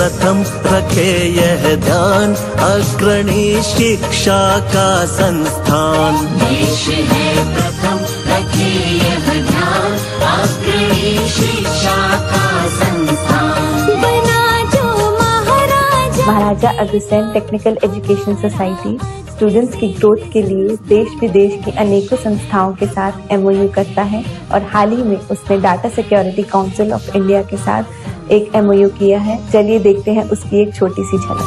प्रथम रखे यह ध्यान, अग्रणी शिक्षा का संस्थान। देश है प्रथम रखे यह ध्यान, अग्रणी शिक्षा का संस्थान। बना जो Maharaja Agrasen technical education society students की ग्रोथ के लिए देश विदेश की अनेकों संस्थाओं के साथ एमओयू करता है और हाल ही में उसने data security council of India के साथ एक एमओयू किया है। चलिए देखते हैं उसकी एक छोटी सी झलक।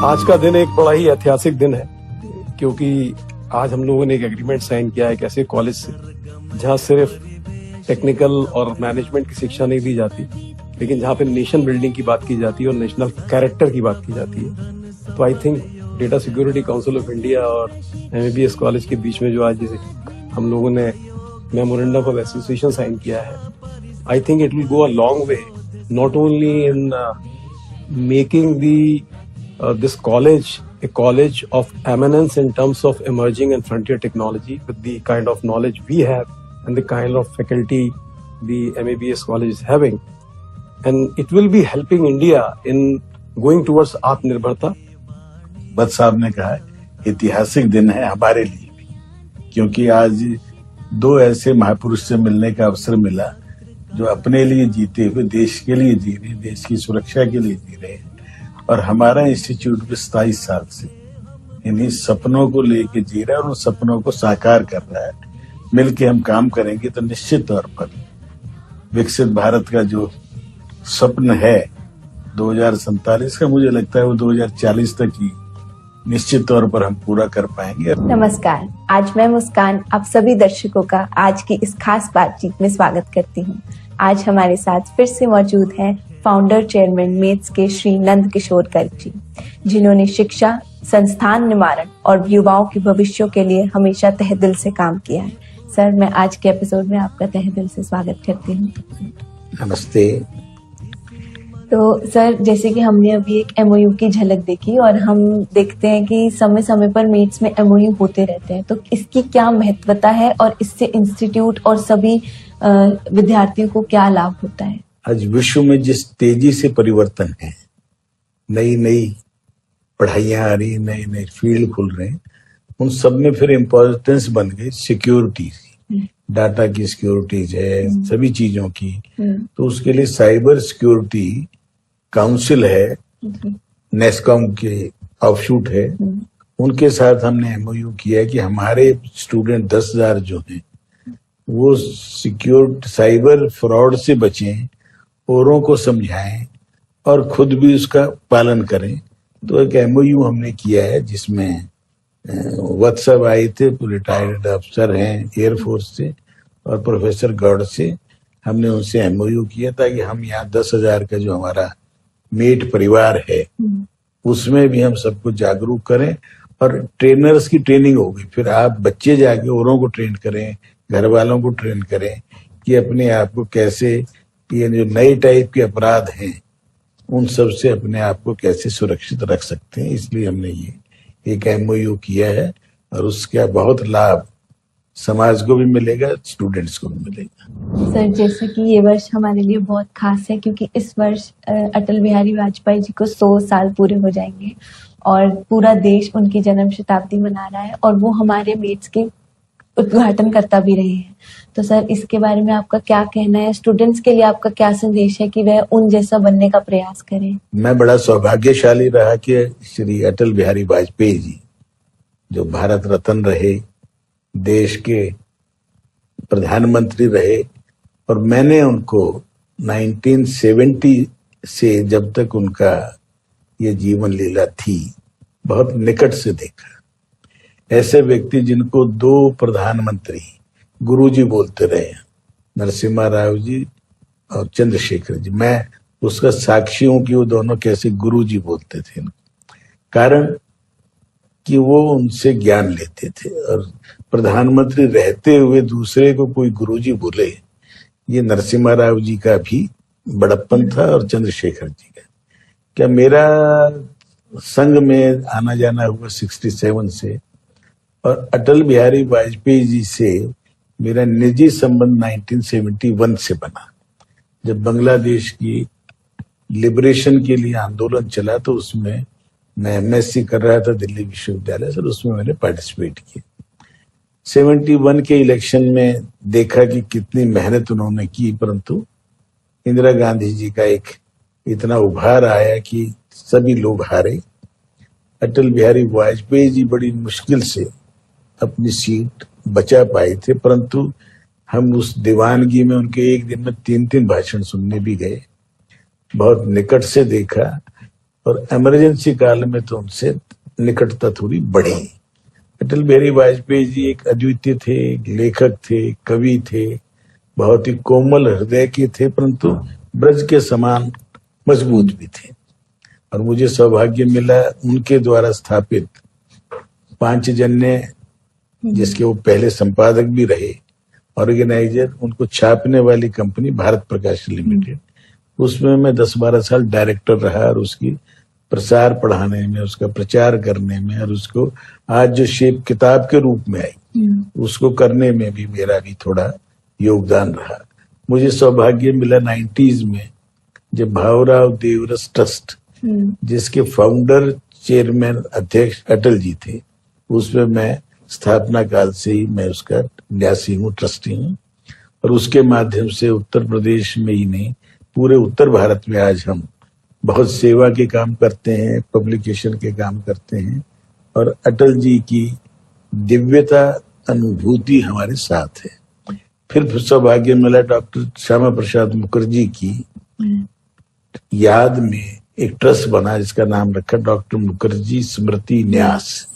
आज का दिन एक बड़ा ही ऐतिहासिक दिन है, क्योंकि आज हम लोगों ने एक एग्रीमेंट साइन किया है एक ऐसे कॉलेज से जहां सिर्फ टेक्निकल और मैनेजमेंट की शिक्षा नहीं दी जाती, लेकिन जहां पे नेशन बिल्डिंग की बात की जाती है और नेशनल कैरेक्टर की बात की जाती है। तो I think data security council of India और एमबीबीएस कॉलेज के बीच में जो आज जैसे हम लोगों ने मेमोरेंडम ऑफ एसोसिएशन साइन किया है, I think it will go a long way, not only in making this college a college of eminence in terms of emerging and frontier technology with the kind of knowledge we have and the kind of faculty the MABS college is having, and it will be helping India in going towards आत्मनिर्भरता। भट्ट साहब ने कहा ऐतिहासिक दिन है हमारे लिए भी, क्योंकि आज दो ऐसे महापुरुष से मिलने का अवसर मिला जो अपने लिए जीते हुए देश के लिए जी रहे, देश की सुरक्षा के लिए जी रहे हैं। और हमारा इंस्टीट्यूट भी 27 साल से इन्हीं सपनों को लेके जी रहा है और उन सपनों को साकार कर रहा है। मिलके हम काम करेंगे तो निश्चित तौर पर विकसित भारत का जो स्वप्न है 2047 का, मुझे लगता है वो 2040 तक ही निश्चित तौर पर हम पूरा कर पाएंगे। नमस्कार, आज मैं मुस्कान आप सभी दर्शकों का आज की इस खास बातचीत में स्वागत करती हूँ। आज हमारे साथ फिर से मौजूद हैं फाउंडर चेयरमैन मेट्स के श्री नंद किशोर गर्ग जी, जिन्होंने शिक्षा, संस्थान निवारण और युवाओं के भविष्यों के लिए हमेशा तहे दिल से काम किया है। सर, मैं आज के एपिसोड में आपका तहे दिल से स्वागत करती हूँ। नमस्ते। तो सर, जैसे कि हमने अभी एक एमओयू की झलक देखी और हम देखते हैं कि समय समय पर मेट्स में एमओयू होते रहते हैं, तो इसकी क्या महत्वता है और इससे इंस्टीट्यूट और सभी विद्यार्थियों को क्या लाभ होता है? आज विश्व में जिस तेजी से परिवर्तन है, नई नई पढ़ाइयां आ रही, नए नए फील्ड खुल रहे हैं, उन सब में फिर इम्पोर्टेंस बन गई सिक्योरिटी, डाटा की सिक्योरिटीज है, सभी चीजों की। तो उसके लिए साइबर सिक्योरिटी काउंसिल है, नेस्कॉम के ऑफशूट है, उनके साथ हमने एमओयू किया है कि हमारे स्टूडेंट 10,000 जो हैं वो सिक्योर साइबर फ्रॉड से बचें, औरों को समझाएं और खुद भी उसका पालन करें। तो एक एमओयू हमने किया है जिसमें वत्स साहब आए थे, रिटायर्ड अफसर हैं एयरफोर्स से, और प्रोफेसर गौड़ से हमने उनसे एमओयू किया ताकि हम यहाँ 10,000 का जो हमारा मेट परिवार है उसमें भी हम सबको जागरूक करें और ट्रेनर्स की ट्रेनिंग होगी। फिर आप बच्चे जाके औरों को ट्रेन करें, घर वालों को ट्रेन करें कि अपने आप को कैसे, ये जो नए टाइप के अपराध हैं उन सब से अपने आप को कैसे सुरक्षित रख सकते हैं। इसलिए हमने ये एक एमओयू किया है और उसका बहुत लाभ समाज को भी मिलेगा, स्टूडेंट्स को भी मिलेगा। सर, जैसे कि ये वर्ष हमारे लिए बहुत खास है क्योंकि इस वर्ष अटल बिहारी वाजपेयी जी को 100 साल पूरे हो जाएंगे और पूरा देश उनकी जन्म शताब्दी मना रहा है और वो हमारे मेट्स के उद्घाटन करता भी रहे हैं। तो सर, इसके बारे में आपका क्या कहना है? स्टूडेंट्स के लिए आपका क्या संदेश है कि वह उन जैसा बनने का प्रयास करें? मैं बड़ा सौभाग्यशाली रहा कि श्री अटल बिहारी वाजपेयी जी जो भारत रत्न रहे, देश के प्रधानमंत्री रहे, और मैंने उनको 1970 से जब तक उनका ये जीवन लीला थी बहुत निकट से देखा। ऐसे व्यक्ति जिनको 2 प्रधानमंत्री गुरुजी बोलते रहे, नरसिम्हा राव जी और चंद्रशेखर जी, मैं उसका साक्षी हूं कि वो दोनों कैसे गुरुजी बोलते थे। कारण कि वो उनसे ज्ञान लेते थे, और प्रधानमंत्री रहते हुए दूसरे को कोई गुरुजी बोले, ये नरसिम्हा राव जी का भी बड़प्पन था और चंद्रशेखर जी का। क्या मेरा संघ में आना जाना हुआ 67 से, और अटल बिहारी वाजपेयी जी से मेरा निजी संबंध 1971 से बना। जब बांग्लादेश की लिबरेशन के लिए आंदोलन चला तो उसमें मैं एमएससी कर रहा था दिल्ली विश्वविद्यालय से, उसमें मैंने पार्टिसिपेट किया। 71 के इलेक्शन में देखा कि कितनी मेहनत उन्होंने की, परंतु इंदिरा गांधी जी का एक इतना उभार आया कि सभी लोग हारे। अटल बिहारी वाजपेयी जी बड़ी मुश्किल से अपनी सीट बचा पाए थे, परंतु हम उस दीवानगी में उनके एक दिन में 3-3 भाषण सुनने भी गए, बहुत निकट से देखा, और इमरजेंसी काल में तो उनसे निकटता थोड़ी बढ़ी। अटल बिहारी वाजपेयी जी एक अद्वितीय थे, एक लेखक थे, कवि थे, बहुत ही कोमल हृदय के थे, परंतु ब्रज के समान मजबूत भी थे। और मुझे सौभाग्य मिला उनके द्वारा स्थापित पांचजन्य, जिसके वो पहले संपादक भी रहे, ऑर्गेनाइजर, उनको छापने वाली कंपनी भारत प्रकाश लिमिटेड, उसमें मैं 10-12 साल डायरेक्टर रहा और उसकी प्रसार पढ़ाने में, उसका प्रचार करने में, और उसको आज जो शेप किताब के रूप में आई उसको करने में भी मेरा भी थोड़ा योगदान रहा। मुझे सौभाग्य मिला 90s में, जब भावराव देवरस ट्रस्ट, जिसके फाउंडर, चेयरमैन, अध्यक्ष अटल जी थे, उसमें मैं स्थापना काल से ही मैं उसका न्यासी हूँ, ट्रस्टी हूँ। और उसके माध्यम से उत्तर प्रदेश में ही नहीं, पूरे उत्तर भारत में आज हम बहुत सेवा के काम करते हैं, पब्लिकेशन के काम करते हैं, और अटल जी की दिव्यता अनुभूति हमारे साथ है। फिर सौभाग्य मिला डॉक्टर श्यामा प्रसाद मुखर्जी की याद में एक ट्रस्ट बना, जिसका नाम रखा डॉक्टर मुखर्जी स्मृति न्यास।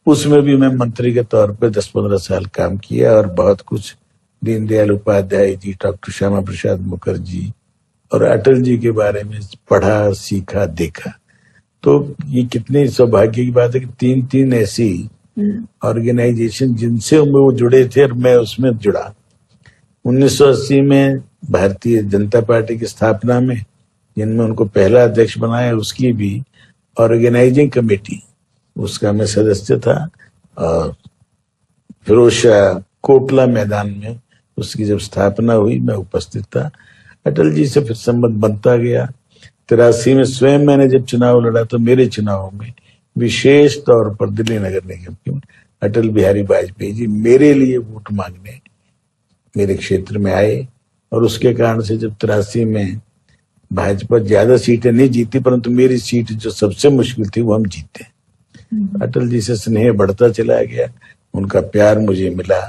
उसमें भी मैं मंत्री के तौर पर 10-15 साल काम किया, और बहुत कुछ दीनदयाल उपाध्याय जी, डॉक्टर श्यामा प्रसाद मुखर्जी और अटल जी के बारे में पढ़ा, सीखा, देखा। तो ये कितने सौभाग्य की बात है कि 3 ऐसी ऑर्गेनाइजेशन जिनसे वो जुड़े थे और मैं उसमें जुड़ा। 1980 में भारतीय जनता पार्टी की स्थापना में, जिनमें उनको पहला अध्यक्ष बनाया, उसकी भी ऑर्गेनाइजिंग कमेटी, उसका मैं सदस्य था। और फिरोजशाह कोटला मैदान में उसकी जब स्थापना हुई मैं उपस्थित था। अटल जी से फिर संबंध बनता गया। 83 में स्वयं मैंने जब चुनाव लड़ा तो मेरे चुनाव में विशेष तौर पर दिल्ली नगर निगम के अटल बिहारी वाजपेयी जी मेरे लिए वोट मांगने मेरे क्षेत्र में आए, और उसके कारण से जब 83 में भाजपा ज्यादा सीटें नहीं जीती, परंतु मेरी सीट जो सबसे मुश्किल थी वो हम जीते। अटल जी से स्नेह बढ़ता चला गया, उनका प्यार मुझे मिला,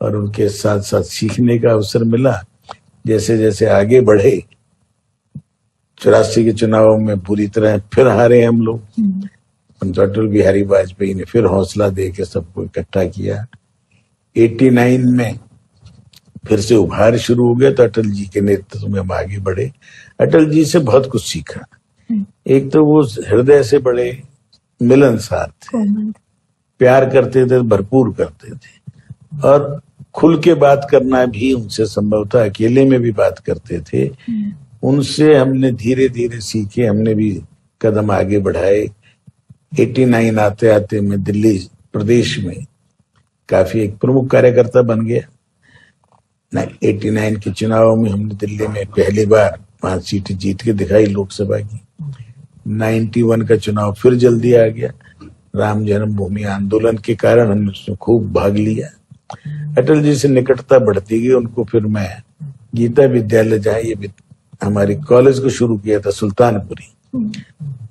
और उनके साथ साथ सीखने का अवसर मिला। जैसे जैसे आगे बढ़े, 84 के चुनाव में बुरी तरह फिर हारे हम लोग, परंतु अटल बिहारी वाजपेयी ने फिर हौसला दे के सबको इकट्ठा किया। 89 में फिर से उभार शुरू हो गया, तो अटल जी के नेतृत्व में हम आगे बढ़े। अटल जी से बहुत कुछ सीखा। एक तो वो हृदय से बड़े मिलनसार थे, प्यार करते थे, भरपूर करते थे, और खुल के बात करना भी उनसे संभव था, अकेले में भी बात करते थे। उनसे हमने धीरे धीरे सीखे, हमने भी कदम आगे बढ़ाए। 89 आते आते मैं दिल्ली प्रदेश में काफी एक प्रमुख कार्यकर्ता बन गया। 89 के चुनाव में हमने दिल्ली में पहली बार 5 सीटें जीत के दिखाई लोकसभा की। 91 का चुनाव फिर जल्दी आ गया, राम जन्मभूमि आंदोलन के कारण हमने उसमें खूब भाग लिया। अटल जी से निकटता बढ़ती गई। उनको फिर मैं गीता विद्यालय, जहाँ ये हमारी कॉलेज को शुरू किया था, सुल्तानपुरी,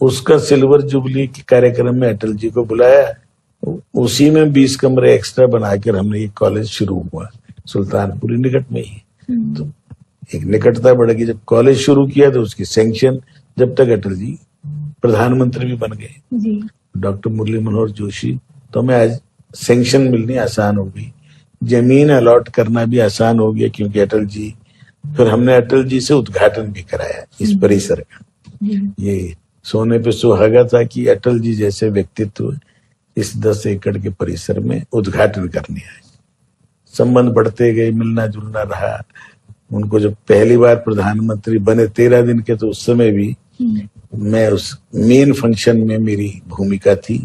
उसका सिल्वर जुबली के कार्यक्रम में अटल जी को बुलाया। उसी में 20 कमरे एक्स्ट्रा बनाकर हमने ये कॉलेज शुरू हुआ, सुल्तानपुरी निकट में ही। तो एक निकटता बढ़ गई। जब कॉलेज शुरू किया तो उसकी सैंक्शन, जब तक अटल जी प्रधानमंत्री भी बन गए, डॉक्टर मुरली मनोहर जोशी, तो हमें आज सैंक्शन मिलनी आसान हो गई, जमीन अलॉट करना भी आसान हो गया, क्योंकि अटल जी, फिर हमने अटल जी से उद्घाटन भी कराया इस परिसर का। ये सोने पे सुहागा था कि अटल जी जैसे व्यक्तित्व इस 10 एकड़ के परिसर में उद्घाटन करने आए। संबंध बढ़ते गए, मिलना जुलना रहा। उनको जब पहली बार प्रधानमंत्री बने 13 दिन के, तो उस समय भी मैं उस मेन फंक्शन में मेरी भूमिका थी।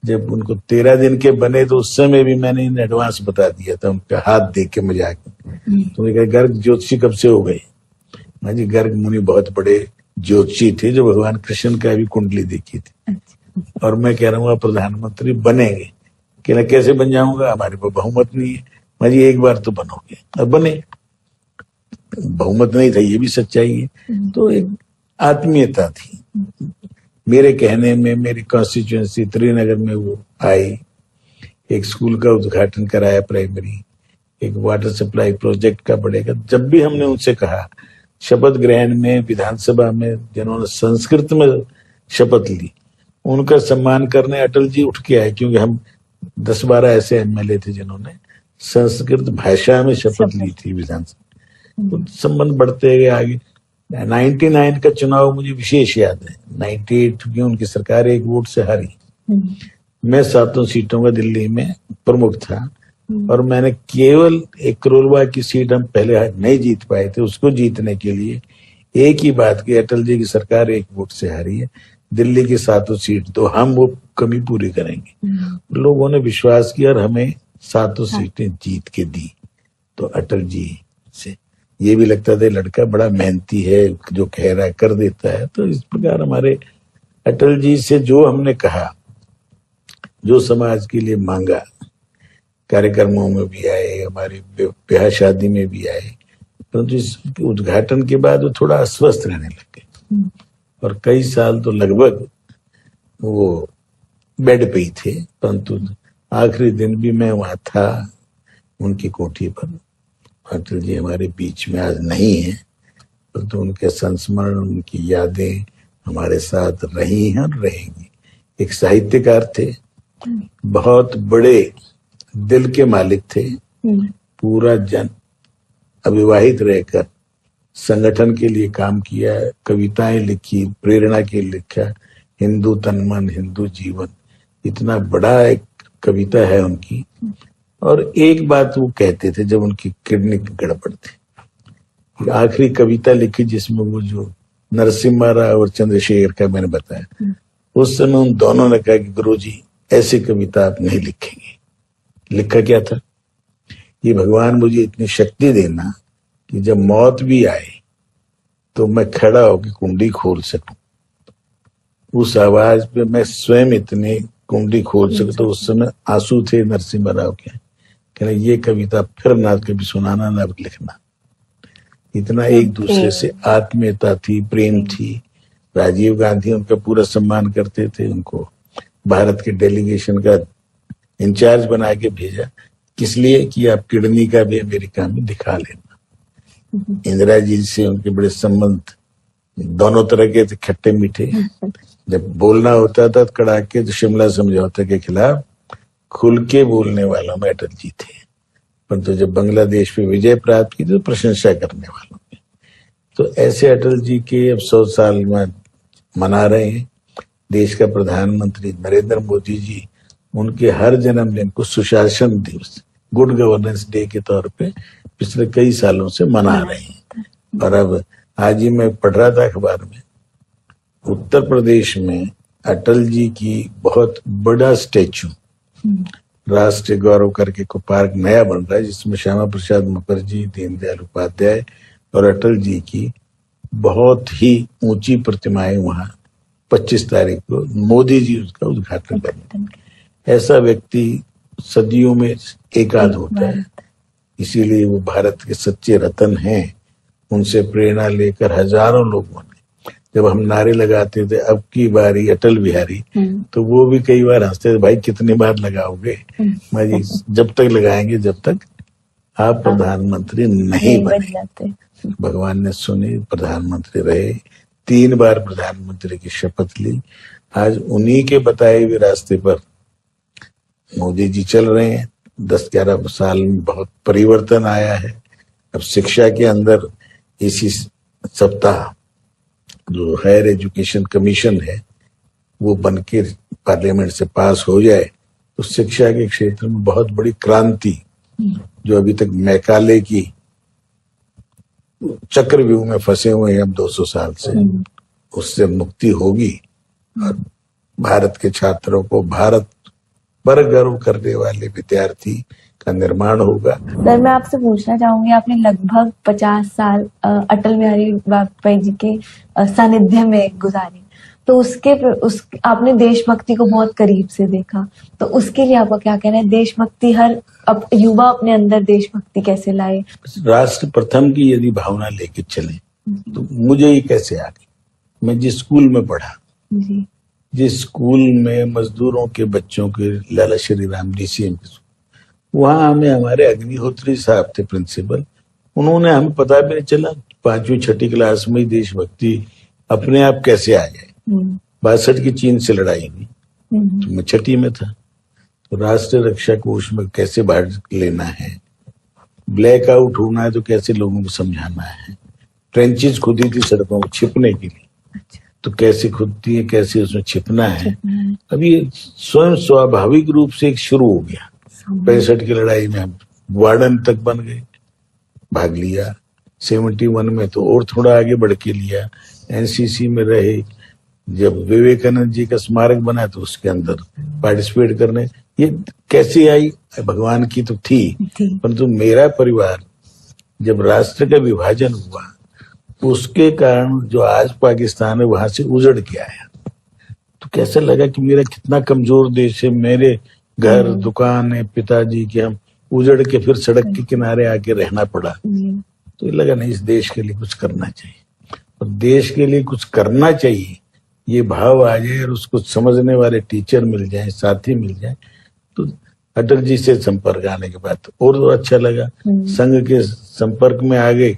जब उनको 13 दिन के बने तो उस समय भी मैंने इन एडवांस बता दिया था, उनका हाथ देख के मजाक। तो उन्होंने कहा गर्ग ज्योतिषी कब से हो गए? हाँ जी, गर्ग मुनि बहुत बड़े ज्योतिषी थे जो भगवान कृष्ण का भी कुंडली देखी थी। और मैं कह रहा हूँ आप प्रधानमंत्री बनेंगे। कहना कैसे बन जाऊंगा, हमारे पास बहुमत नहीं है। मैं जी एक बार तो बनोगे, और बने। बहुमत नहीं था, ये भी सच्चाई है। तो एक आत्मीयता थी। मेरे कहने में मेरी कॉन्स्टिट्यूएंसी त्रिनगर में वो आई, एक स्कूल का उद्घाटन कराया प्राइमरी, एक वाटर सप्लाई प्रोजेक्ट का बढ़ेगा। जब भी हमने उनसे कहा शपथ ग्रहण में विधानसभा में जिन्होंने संस्कृत में शपथ ली उनका सम्मान करने अटल जी उठ के आए, क्योंकि हम 10-12 ऐसे एमएलए थे जिन्होंने संस्कृत भाषा में शपथ ली थी विधानसभा। तो संबंध बढ़ते गए आगे। 99 का चुनाव मुझे विशेष याद है। 98 की उनकी सरकार एक वोट से हारी। मैं 7 सीटों का दिल्ली में प्रमुख था और मैंने केवल एक करोलबाग की सीट हम पहले नहीं जीत पाए थे, उसको जीतने के लिए एक ही बात की, अटल जी की सरकार एक वोट से हारी है, दिल्ली की 7 सीट तो हम वो कमी पूरी करेंगे। लोगों ने विश्वास किया और हमें 7 सीटें जीत के दी। तो अटल जी से ये भी लगता था लड़का बड़ा मेहनती है, जो कह रहा है कर देता है। तो इस प्रकार हमारे अटल जी से जो हमने कहा, जो समाज के लिए मांगा, कार्यक्रमों में भी आए, हमारे ब्याह शादी में भी आए, परंतु इस उद्घाटन के बाद वो थोड़ा अस्वस्थ रहने लगे और कई साल तो लगभग वो बेड पे ही थे। परंतु आखिरी दिन भी मैं वहां था उनकी कोठी पर। अटल जी हमारे बीच में आज नहीं है, परंतु उनके संस्मरण, उनकी यादें हमारे साथ रही हैं और रहेंगी। एक साहित्यकार थे, बहुत बड़े दिल के मालिक थे। पूरा जन अविवाहित रहकर संगठन के लिए काम किया, कविताएं लिखी, प्रेरणा के लिखा, हिंदू तन मन हिंदू जीवन, इतना बड़ा एक कविता है उनकी। और एक बात वो कहते थे जब उनकी किडनी गड़बड़ थी, आखिरी कविता लिखी जिसमें वो जो नरसिम्हा राव और चंद्रशेखर का मैंने बताया, उस समय उन दोनों ने कहा कि गुरुजी ऐसी कविता आप नहीं लिखेंगे। लिखा क्या था, ये भगवान मुझे इतनी शक्ति देना कि जब मौत भी आए तो मैं खड़ा होकर कुंडी खोल सकूं। उस आवाज पे मैं स्वयं इतने कुंडी खोल सकूं। तो उस समय आंसू थे नरसिम्हा राव के। कहना ये कविता फिर ना कभी सुनाना ना लिखना। इतना एक दूसरे से आत्मीयता थी, प्रेम थी। राजीव गांधी उनका पूरा सम्मान करते थे, उनको भारत के डेलीगेशन का इंचार्ज बना के भेजा, किस लिए कि आप किडनी का भी अमेरिका में दिखा लेना। इंदिरा जी से उनके बड़े संबंध दोनों तरह के थे, खट्टे मीठे। जब बोलना होता था कड़ाके तो शिमला समझौते के खिलाफ खुल के बोलने वालों में अटल जी थे, परंतु जब बांग्लादेश पे विजय प्राप्त की तो प्रशंसा करने वालों में। तो ऐसे अटल जी के अब 100 साल में मना रहे हैं। देश का प्रधानमंत्री नरेंद्र मोदी जी उनके हर जन्मदिन को सुशासन दिवस, गुड गवर्नेंस डे के तौर पे पिछले कई सालों से मना रहे हैं। और अब आज ही मैं पढ़ रहा था अखबार में, उत्तर प्रदेश में अटल जी की बहुत बड़ा स्टेचू राष्ट्रीय गौरव करके को पार्क नया बन रहा है, जिसमें श्यामा प्रसाद मुखर्जी, दीनदयाल उपाध्याय और अटल जी की बहुत ही ऊंची प्रतिमाएं वहां 25 तारीख को मोदी जी उसका उद्घाटन करेंगे। ऐसा व्यक्ति सदियों में एकाध होता है, इसीलिए वो भारत के सच्चे रतन हैं। उनसे प्रेरणा लेकर हजारों लोगों ने, जब हम नारे लगाते थे अब की बारी अटल बिहारी, तो वो भी कई बार हंसते थे, भाई कितनी बार लगाओगे? मैं जी जब तक लगाएंगे जब तक आप प्रधानमंत्री नहीं बने। भगवान ने सुनी, प्रधानमंत्री रहे, 3 बार प्रधानमंत्री की शपथ ली। आज उन्हीं के बताए हुए रास्ते पर मोदी जी चल रहे हैं। 10-11 साल में बहुत परिवर्तन आया है। अब शिक्षा के अंदर इसी सप्ताह जो हायर एजुकेशन कमीशन है वो बनके पार्लियामेंट से पास हो जाए तो शिक्षा के क्षेत्र में बहुत बड़ी क्रांति, जो अभी तक मैकाले की चक्रव्यूह में फंसे हुए हैं हम 200 साल से, उससे मुक्ति होगी और भारत के छात्रों को भारत पर गर्व करने वाले विद्यार्थी का निर्माण होगा। सर, मैं आपसे पूछना चाहूंगी, आपने लगभग 50 साल अटल बिहारी वाजपेयी जी के सानिध्य में गुजारे, तो आपने देशभक्ति को बहुत करीब से देखा, तो उसके लिए आपका क्या कहना है? देशभक्ति युवा अपने अंदर देशभक्ति कैसे लाए? राष्ट्र प्रथम की यदि भावना लेके चले तो मुझे ये कैसे आ गई? मैं जिस स्कूल में पढ़ा, जी, जिस स्कूल में मजदूरों के बच्चों के लाला श्री राम DCM के स्कूल, वहां हमें हमारे अग्निहोत्री साहब थे प्रिंसिपल, उन्होंने हमें पता भी नहीं चला 5वीं 6ठी क्लास में देशभक्ति अपने आप कैसे आ जाए। 62 की चीन से लड़ाई हुई तो मैं 6ठी में था, तो राष्ट्रीय रक्षा कोष में कैसे भाग लेना है, ब्लैकआउट होना है तो कैसे लोगों को समझाना है, ट्रेंचेज खुदी थी सड़कों को छिपने के लिए, तो कैसे खुदती है, कैसे उसमें छिपना है। अभी स्वयं स्वाभाविक रूप से एक शुरू हो गया। 65 की लड़ाई में हम वार्डन तक बन गए, भाग लिया। 71 में तो और थोड़ा आगे बढ़ के लिया, NCC में रहे। जब विवेकानंद जी का स्मारक बना तो उसके अंदर पार्टिसिपेट करने, ये कैसे आई? भगवान की तो थी, परंतु मेरा परिवार जब राष्ट्र का विभाजन हुआ उसके कारण जो आज पाकिस्तान है वहां से उजड़ के आया, तो कैसा लगा कि मेरा कितना कमजोर देश है, मेरे घर दुकान है पिताजी के, हम उजड़ के फिर सड़क के किनारे आके रहना पड़ा। तो ये लगा नहीं, इस देश के लिए कुछ करना चाहिए, और देश के लिए कुछ करना चाहिए ये भाव आ जाए और उसको समझने वाले टीचर मिल जाए, साथी मिल जाए, तो अटल जी से संपर्क आने के बाद और तो अच्छा लगा। संघ के संपर्क में आ गए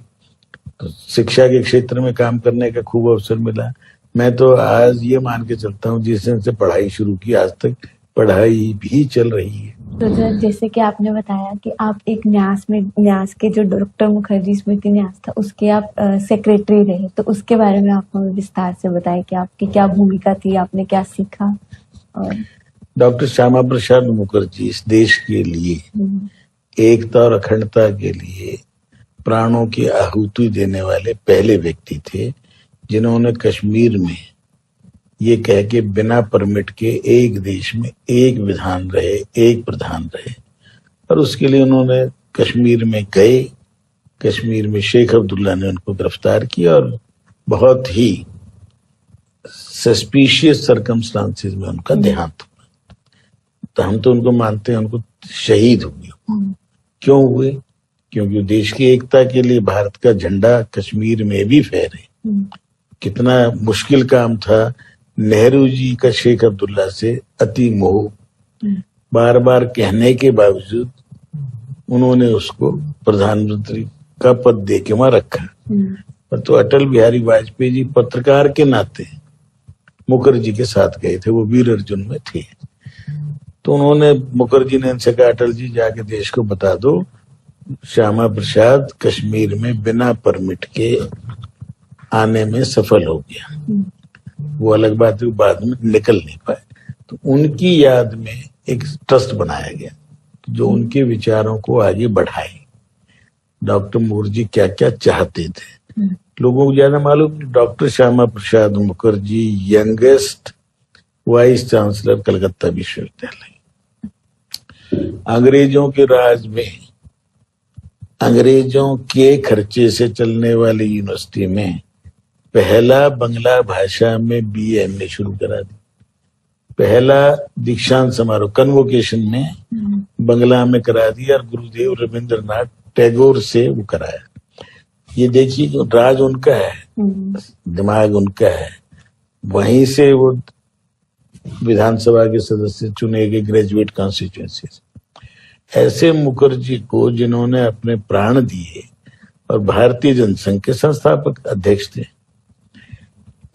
तो शिक्षा के क्षेत्र में काम करने का खूब अवसर मिला। मैं तो आज ये मान के चलता हूँ जिस दिन से पढ़ाई शुरू की आज तक पढ़ाई भी चल रही है। तो जैसे कि आपने बताया कि आप एक न्यास के जो डॉक्टर मुखर्जी स्मृति न्यास था उसके आप सेक्रेटरी रहे, तो उसके बारे में आप हमें विस्तार से बताएं कि आपकी क्या भूमिका थी, आपने क्या सीखा? और डॉक्टर श्यामा प्रसाद मुखर्जी इस देश के लिए एकता और अखंडता के लिए प्राणों की आहुति देने वाले पहले व्यक्ति थे, जिन्होंने कश्मीर में ये कह के बिना परमिट के एक देश में एक विधान रहे, एक प्रधान रहे, और उसके लिए उन्होंने कश्मीर में गए। कश्मीर में शेख अब्दुल्ला ने उनको गिरफ्तार किया और बहुत ही सस्पिशियस सर्कमस्टांसेस में उनका देहांत हुआ। तो हम तो उनको मानते हैं उनको शहीद हुए। क्यों हुए? क्योंकि देश की एकता के लिए भारत का झंडा कश्मीर में भी फहरे। कितना मुश्किल काम था। नेहरू जी का शेख अब्दुल्ला से अति मोह, बार बार कहने के बावजूद उन्होंने उसको प्रधानमंत्री का पद दे के वहां रखा। पर तो अटल बिहारी वाजपेयी जी पत्रकार के नाते मुखर्जी के साथ गए थे, वो वीर अर्जुन में थे। तो उन्होंने मुखर्जी ने उनसे कहा, अटल जी जाके देश को बता दो श्यामा प्रसाद कश्मीर में बिना परमिट के आने में सफल हो गया। वो अलग बात है, बाद में निकल नहीं पाए। तो उनकी याद में एक ट्रस्ट बनाया गया जो उनके विचारों को आगे बढ़ाए। डॉक्टर मुखर्जी क्या क्या चाहते थे लोगों को ज्यादा मालूम। Doctor Shyama Prasad Mukherjee youngest vice chancellor Calcutta विश्वविद्यालय। अंग्रेजों के राज में अंग्रेजों के खर्चे से चलने वाली यूनिवर्सिटी में पहला बंगला भाषा में BA शुरू करा दी। पहला दीक्षांत समारोह कन्वोकेशन में बंगला में करा दिया और गुरुदेव रविंद्रनाथ टैगोर से वो कराया। ये देखिए जो राज उनका है, दिमाग उनका है। वहीं से वो विधानसभा के सदस्य चुने गए ग्रेजुएट कॉन्स्टिट्यूएंसी से। ऐसे मुखर्जी को जिन्होंने अपने प्राण दिए और भारतीय जनसंघ के संस्थापक अध्यक्ष थे,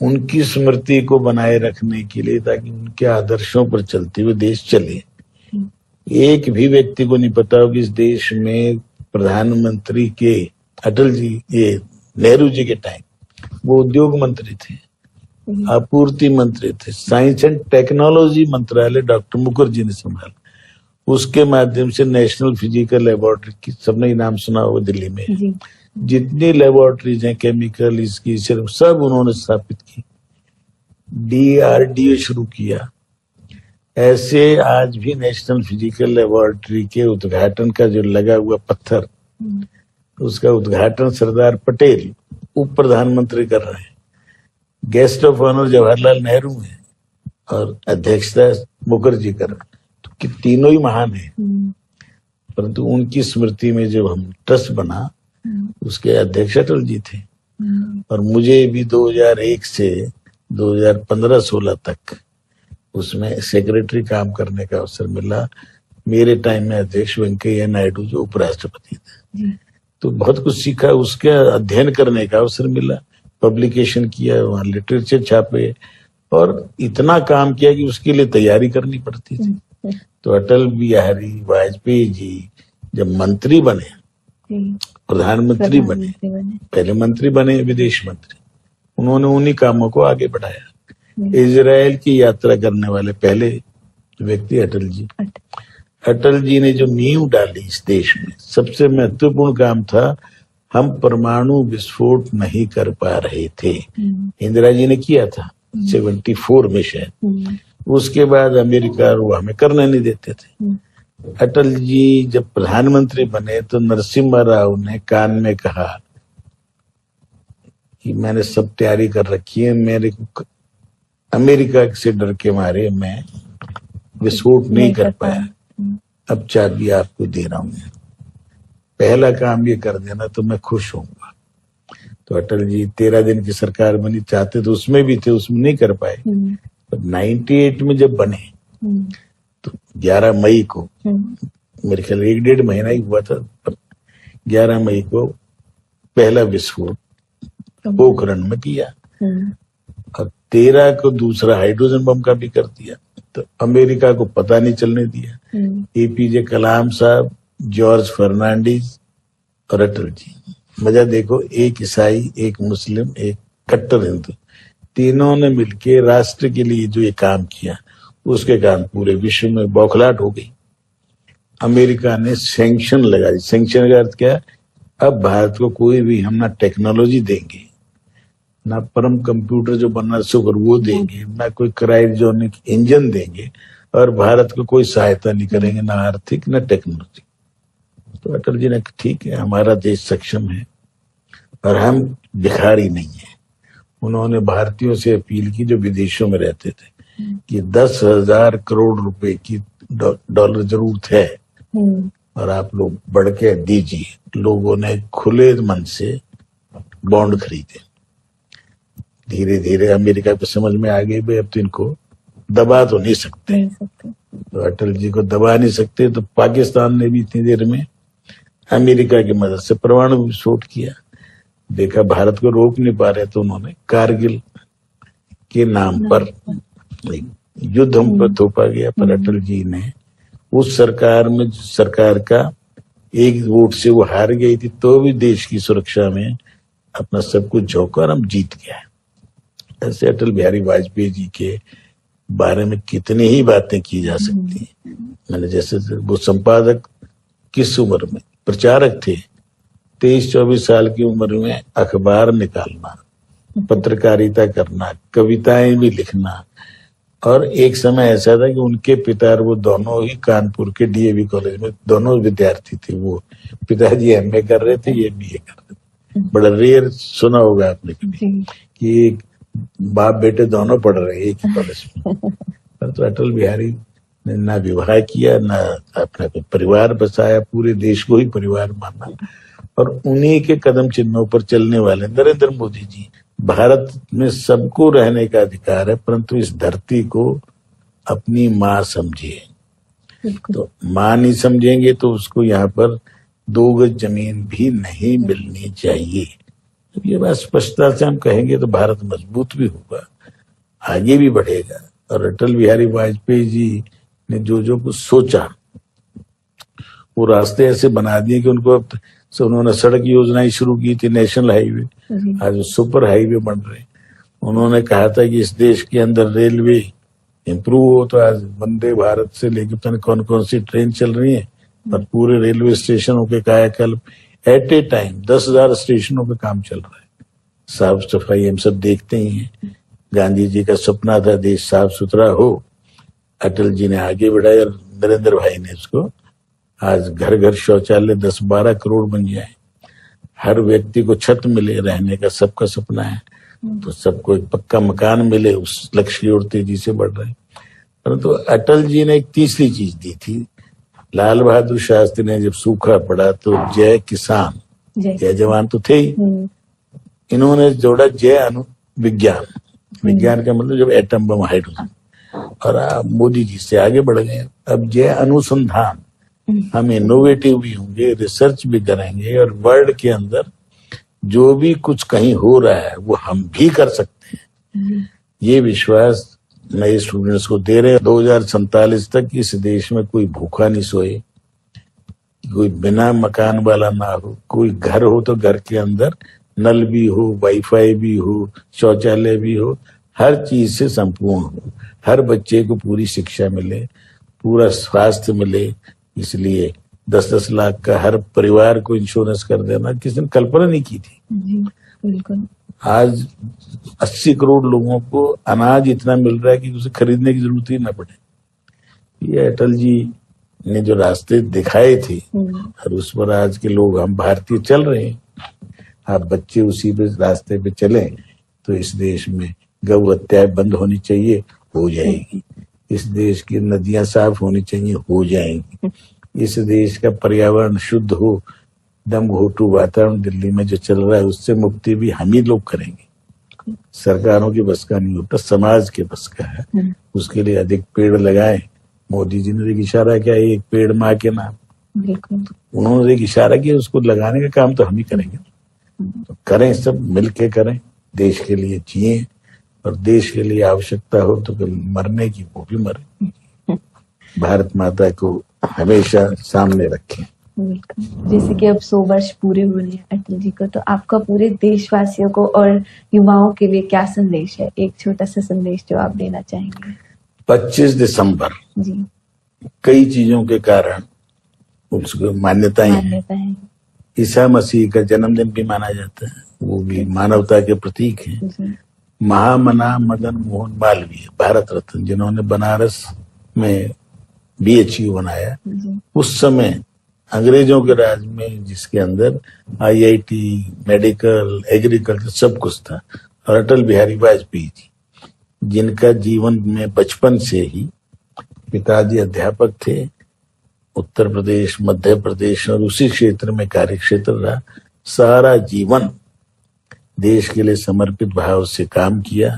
उनकी स्मृति को बनाए रखने के लिए ताकि उनके आदर्शों पर चलते हुए देश चले। एक भी व्यक्ति को नहीं पता हो कि इस देश में प्रधानमंत्री के अटल जी, ये नेहरू जी के टाइम वो उद्योग मंत्री थे, आपूर्ति मंत्री थे, साइंस एंड टेक्नोलॉजी मंत्रालय डॉक्टर मुखर्जी ने संभाला। उसके माध्यम से नेशनल फिजिकल लेबोरेटरी की सबने नाम सुना होगा दिल्ली में, जितनी लेबोरेटरीज हैं केमिकल इसकी सिर्फ सब उन्होंने स्थापित की। DRDO शुरू किया। ऐसे आज भी नेशनल फिजिकल लेबोरेटरी के उद्घाटन का जो लगा हुआ पत्थर, उसका उद्घाटन सरदार पटेल उप प्रधानमंत्री कर रहे हैं, guest of honour Jawaharlal Nehru हैं और अध्यक्षता मुखर्जी कर रहे हैं। तो कि तीनों ही महान हैं, परंतु उनकी स्मृति में जब हम ट्रस्ट बना, उसके अध्यक्ष अटल जी थे। और मुझे भी 2001 से 2015-16 तक उसमें सेक्रेटरी काम करने का अवसर मिला। मेरे टाइम में अध्यक्ष वेंकैया नायडू जो उपराष्ट्रपति थे, तो बहुत कुछ सीखा, उसका अध्ययन करने का अवसर मिला, पब्लिकेशन किया, वहाँ लिटरेचर छापे और इतना काम किया कि उसके लिए तैयारी करनी पड़ती थी। तो अटल बिहारी वाजपेयी जी जब मंत्री बने, प्रधानमंत्री बने, पहले मंत्री बने विदेश मंत्री, उन्होंने उन्हीं कामों को आगे बढ़ाया। इजराइल की यात्रा करने वाले पहले व्यक्ति अटल जी। अटल जी ने जो नींव डाली इस देश में, सबसे महत्वपूर्ण काम था, हम परमाणु विस्फोट नहीं कर पा रहे थे, इंदिरा जी ने किया था 74 में शायद। उसके बाद अमेरिका वो हमें करने नहीं देते थे। अटल जी जब प्रधानमंत्री बने तो नरसिम्हा राव ने कान में कहा कि मैंने सब तैयारी कर रखी है, मेरे को अमेरिका से डर के मारे मैं विस्फोट नहीं कर पाया, अब चाबी आपको दे रहा हूं, पहला काम ये कर देना तो मैं खुश होऊंगा। तो अटल जी 13 दिन की सरकार बनी, चाहते तो उसमें भी थे, उसमें नहीं कर पाए। पर 98 में जब बने तो 11 मई को, मेरे ख्याल 1-1.5 महीना ही हुआ था, पर 11 मई को पहला विस्फोट पोखरण में किया और 13 को दूसरा हाइड्रोजन बम का भी कर दिया। तो अमेरिका को पता नहीं चलने दिया। एपीजे कलाम साहब, जॉर्ज फर्नांडिस और अटल जी, मजा देखो, एक ईसाई, एक मुस्लिम, एक कट्टर हिंदू, तीनों ने मिलके राष्ट्र के लिए जो ये काम किया, उसके कारण पूरे विश्व में बौखलाहट हो गई। अमेरिका ने सैंक्शन लगा दी। सैंक्शन का अर्थ क्या है? अब भारत को कोई भी हम ना टेक्नोलॉजी देंगे, ना परम कंप्यूटर जो बनना सुपर वो देंगे, ना कोई क्रायोजेनिक इंजन देंगे, और भारत को कोई सहायता नहीं करेंगे, ना आर्थिक ना टेक्नोलॉजी। तो अटल जी ने ठीक है, हमारा देश सक्षम है और हम भिखारी नहीं है। उन्होंने भारतीयों से अपील की जो विदेशों में रहते थे कि 10,000 करोड़ रुपए की डॉलर जरूरत है और आप लोग बढ़ के दीजिए। लोगों ने खुले मन से बॉन्ड खरीदे। धीरे धीरे अमेरिका को समझ में आ गई भाई अब तो इनको दबा तो नहीं सकते। तो अटल जी को दबा नहीं सकते, तो पाकिस्तान ने भी इतनी देर में अमेरिका की मदद से परमाणु विस्फोट किया। देखा भारत को रोक नहीं पा रहे, तो उन्होंने कारगिल के नाम पर युद्ध हम पर थोपा गया। पर अटल जी ने उस सरकार में, सरकार का एक वोट से वो हार गई थी, तो भी देश की सुरक्षा में अपना सब कुछ झोंका और हम जीत गया। ऐसे अटल बिहारी वाजपेयी जी के बारे में कितनी ही बातें की जा सकती हैं। मैंने जैसे वो संपादक किस उम्र में, प्रचारक थे, 23-24 साल की उम्र में अखबार निकालना, पत्रकारिता करना, कविताएं भी लिखना। और एक समय ऐसा था कि उनके पिता वो दोनों ही कानपुर के डीएवी कॉलेज में दोनों विद्यार्थी थे। वो पिताजी एमए कर रहे थे, ये बीए कर रहे थे। बड़ा रेयर सुना होगा आपने कभी कि एक बाप बेटे दोनों पढ़ रहे एक ही कॉलेज में। तो अटल बिहारी ने ना विवाह किया, ना अपना कोई परिवार बसाया, पूरे देश को ही परिवार माना। और उन्हीं के कदम चिन्हों पर चलने वाले नरेंद्र मोदी जी, भारत में सबको रहने का अधिकार है, परंतु इस धरती को अपनी माँ समझिए। तो माँ नहीं समझेंगे तो उसको यहाँ पर 2 गज जमीन भी नहीं मिलनी चाहिए। ये बात स्पष्टता से हम कहेंगे तो भारत मजबूत भी होगा, आगे भी बढ़ेगा। और अटल बिहारी वाजपेयी जी ने जो जो कुछ सोचा, वो रास्ते ऐसे बना दिए कि उनको अब तो उन्होंने सड़क योजनाएं शुरू की थी, नेशनल हाईवे, आज सुपर हाईवे बन रहे। उन्होंने कहा था कि इस देश के अंदर रेलवे इम्प्रूव हो, तो आज वंदे भारत से लेकर पता नहीं कौन कौन सी ट्रेन चल रही है, और पूरे रेलवे स्टेशनों के कायाकल्प एट ए टाइम 10,000 स्टेशनों पे काम चल रहा है। साफ सफाई हम सब देखते ही हैं। गांधी जी का सपना था देश साफ सुथरा हो, अटल जी ने आगे बढ़ाया और नरेंद्र भाई ने इसको आज घर घर शौचालय 10-12 करोड़ बन जाए, हर व्यक्ति को छत मिले, रहने का सबका सपना है, तो सबको एक पक्का मकान मिले, उस लक्ष्य की ओर तेजी से बढ़ रहे हैं। परंतु अटल जी ने एक तीसरी चीज दी थी। लाल बहादुर शास्त्री ने जब सूखा पड़ा तो जय किसान जय जवान तो थे ही, इन्होंने जोड़ा जय विज्ञान। विज्ञान का मतलब जब एटम बम, हाइड्रोजन, और आप मोदी जी से आगे बढ़ गए। अब जय अनुसंधान, हम इनोवेटिव भी होंगे, रिसर्च भी करेंगे और वर्ल्ड के अंदर जो भी कुछ कहीं हो रहा है वो हम भी कर सकते हैं। ये विश्वास नए स्टूडेंट्स को दे रहे हैं। 2047 तक इस देश में कोई भूखा नहीं सोए, कोई बिना मकान वाला ना हो, कोई घर हो तो घर के अंदर नल भी हो, वाईफाई भी हो, शौचालय भी हो, हर चीज से संपूर्ण हो, हर बच्चे को पूरी शिक्षा मिले, पूरा स्वास्थ्य मिले। इसलिए 10-10 लाख का हर परिवार को इंश्योरेंस कर देना किसी ने कल्पना नहीं की थी। बिल्कुल। आज 80 करोड़ लोगों को अनाज इतना मिल रहा है कि उसे खरीदने की जरूरत ही ना पड़े। ये अटल जी ने जो रास्ते दिखाए थे और उस पर आज के लोग, हम भारतीय चल रहे हैं। आप बच्चे उसी पे रास्ते पे चले तो इस देश में गौ हत्या बंद होनी चाहिए, हो जाएगी। इस देश की नदियां साफ होनी चाहिए, हो जाएंगी। इस देश का पर्यावरण शुद्ध हो, दम घोटू वातावरण दिल्ली में जो चल रहा है उससे मुक्ति भी हम ही लोग करेंगे। सरकारों की बस का नहीं होता, समाज के बस का है। उसके लिए अधिक पेड़ लगाएं। मोदी जी ने एक इशारा किया, एक पेड़ माँ के नाम। उन्होंने एक इशारा किया, उसको लगाने का काम तो हम ही करेंगे। तो करें, सब मिलके करें, देश के लिए जिए, और देश के लिए आवश्यकता हो तो मरने की वो भी मरे। भारत माता को हमेशा सामने रखें। जैसे कि अब 100 वर्ष पूरे हुए हैं अटल जी को, तो आपका पूरे देशवासियों को और युवाओं के लिए क्या संदेश है? एक छोटा सा संदेश जो आप देना चाहेंगे। 25 दिसंबर जी, कई चीजों के कारण उसको मान्यताएं हैं। ईसा मसीह का जन्मदिन भी माना जाता है, वो भी मानवता के प्रतीक है। महामना मदन मोहन मालवीय, भारत रत्न, जिन्होंने बनारस में BHU बनाया, उस समय अंग्रेजों के राज में, जिसके अंदर IIT, मेडिकल, एग्रीकल्चर सब कुछ था, और अटल बिहारी वाजपेयी जी, जिनका जीवन में बचपन से ही, पिताजी अध्यापक थे, उत्तर प्रदेश, मध्य प्रदेश और उसी क्षेत्र में कार्य क्षेत्र रहा, सारा जीवन देश के लिए समर्पित भाव से काम किया,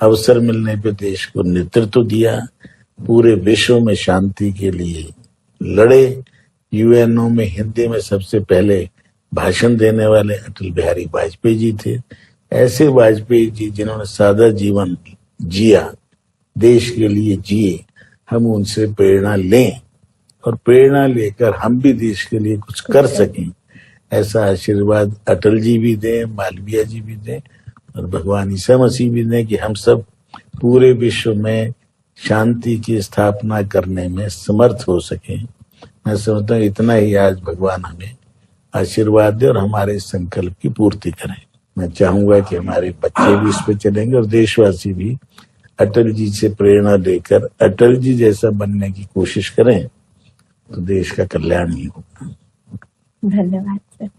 अवसर मिलने पे देश को नेतृत्व दिया, पूरे विश्व में शांति के लिए लड़े। UNO में हिंदी में सबसे पहले भाषण देने वाले अटल बिहारी वाजपेयी जी थे। ऐसे वाजपेयी जी जिन्होंने सादा जीवन जिया, देश के लिए जिए, हम उनसे प्रेरणा लें और प्रेरणा लेकर हम भी देश के लिए कुछ कर सकें, ऐसा आशीर्वाद अटल जी भी दें, मालवीय जी भी दें, और भगवान ईसा मसीह भी दें कि हम सब पूरे विश्व में शांति की स्थापना करने में समर्थ हो सकें। मैं समझता हूँ इतना ही आज भगवान हमें आशीर्वाद दे और हमारे संकल्प की पूर्ति करें। मैं चाहूंगा कि हमारे बच्चे भी इस पे चलेंगे और देशवासी भी अटल जी से प्रेरणा लेकर अटल जी जैसा बनने की कोशिश करें, तो देश का कल्याण ही होगा। धन्यवाद सर।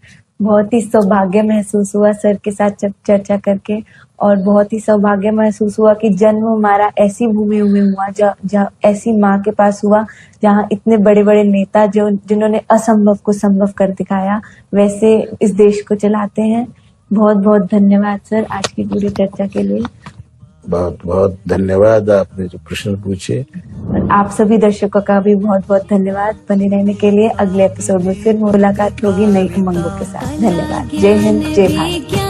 बहुत ही सौभाग्य महसूस हुआ सर के साथ चर्चा करके, और बहुत ही सौभाग्य महसूस हुआ कि जन्म हमारा ऐसी भूमि में हुआ, जहाँ ऐसी माँ के पास हुआ, जहाँ इतने बड़े बड़े नेता जिन्होंने असंभव को संभव कर दिखाया, वैसे इस देश को चलाते हैं। बहुत बहुत धन्यवाद सर आज की पूरी चर्चा के लिए। बहुत बहुत धन्यवाद आपने जो प्रश्न पूछे। और आप सभी दर्शकों का भी बहुत बहुत धन्यवाद बने रहने के लिए। अगले एपिसोड में फिर मुलाकात होगी नई उमंगों के साथ। धन्यवाद। जय हिंद, जय भारत।